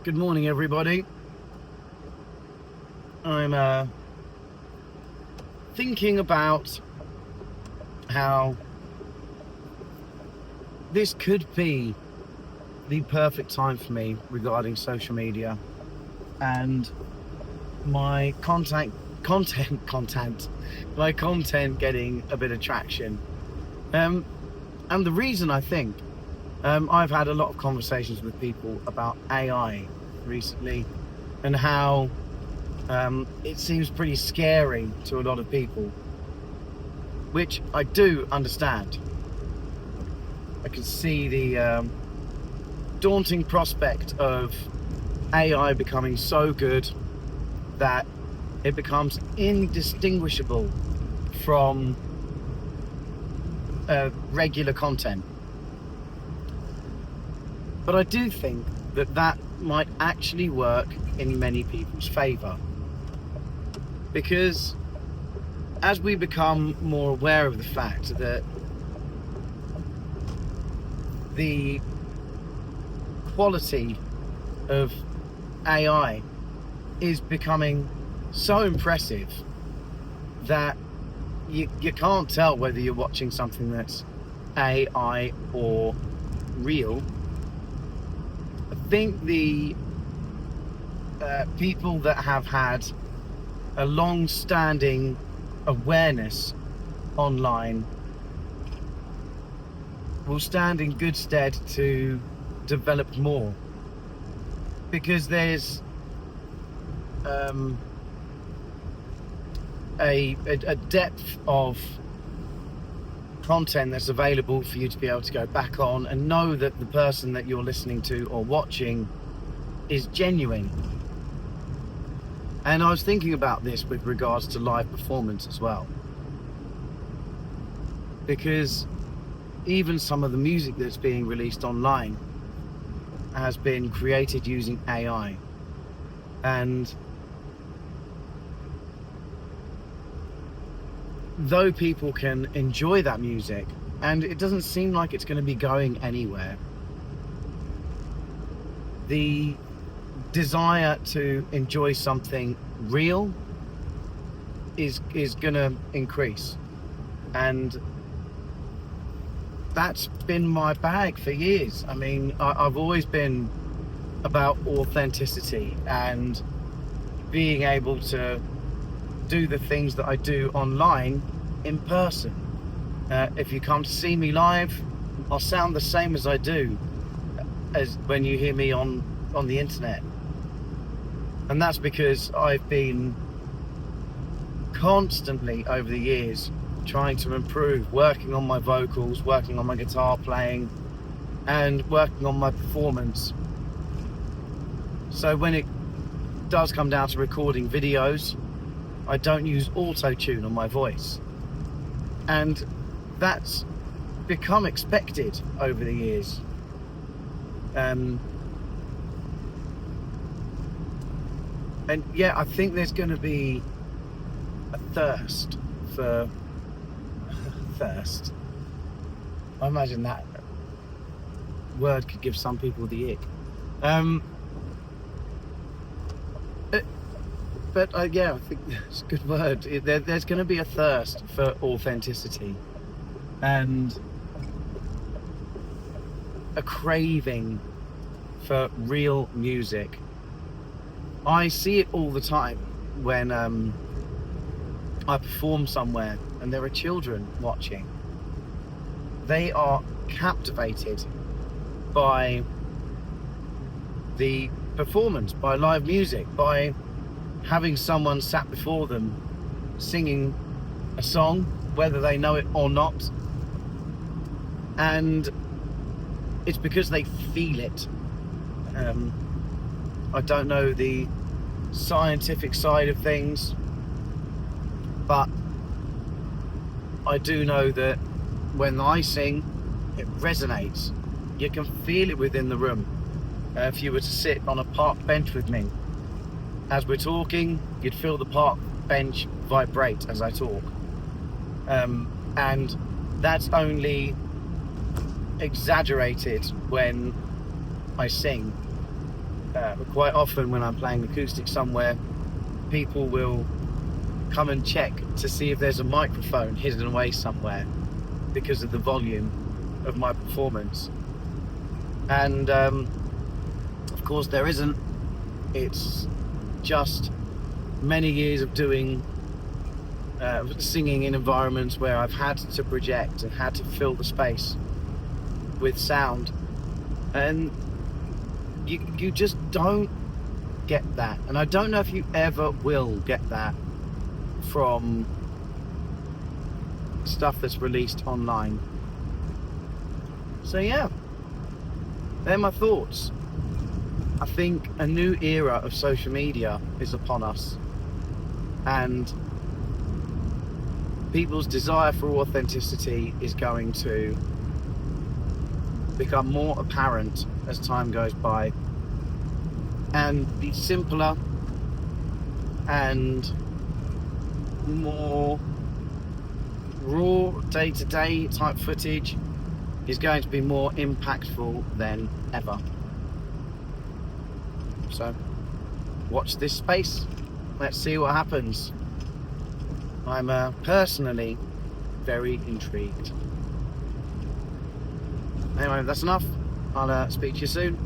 Good morning, everybody. I'm thinking about how this could be the perfect time for me regarding social media and my content getting a bit of traction. And the reason I think I've had a lot of conversations with people about AI recently and how it seems pretty scary to a lot of people, which I do understand. I can see the daunting prospect of AI becoming so good that it becomes indistinguishable from regular content. But I do think that might actually work in many people's favour, because as we become more aware of the fact that the quality of AI is becoming so impressive that you can't tell whether you're watching something that's AI or real. I think the people that have had a long-standing awareness online will stand in good stead to develop more, because there's a depth of content that's available for you to be able to go back on and know that the person that you're listening to or watching is genuine. And I was thinking about this with regards to live performance as well, because even some of the music that's being released online has been created using AI. And though people can enjoy that music, and it doesn't seem like it's going to be going anywhere, the desire to enjoy something real is going to increase. And that's been my bag for years. I mean, I've always been about authenticity and being able to do the things that I do online in person. If you come to see me live, I'll sound the same as I do as when you hear me on the internet. And that's because I've been constantly over the years trying to improve, working on my vocals, working on my guitar playing, and working on my performance. So when it does come down to recording videos, I don't use auto-tune on my voice. And that's become expected over the years. And yeah, I think there's going to be a thirst for thirst. I imagine that word could give some people the ick. But yeah, I think it's a good word. There's going to be a thirst for authenticity and a craving for real music. I see it all the time when I perform somewhere and there are children watching. They are captivated by the performance, by live music, by having someone sat before them singing a song, whether they know it or not. And it's because they feel it. I don't know the scientific side of things, but I do know that when I sing, it resonates. You can feel it within the room. If you were to sit on a park bench with me, as we're talking, you'd feel the park bench vibrate as I talk. And that's only exaggerated when I sing. quite often when I'm playing acoustic somewhere, people will come and check to see if there's a microphone hidden away somewhere because of the volume of my performance. And of course there isn't. It's just many years of doing singing in environments where I've had to project and had to fill the space with sound, and you just don't get that. And I don't know if you ever will get that from stuff that's released online. So yeah, they're my thoughts. I think a new era of social media is upon us, and people's desire for authenticity is going to become more apparent as time goes by, and the simpler and more raw day-to-day type footage is going to be more impactful than ever. So watch this space, let's see what happens. I'm personally very intrigued. Anyway, that's enough. I'll speak to you soon.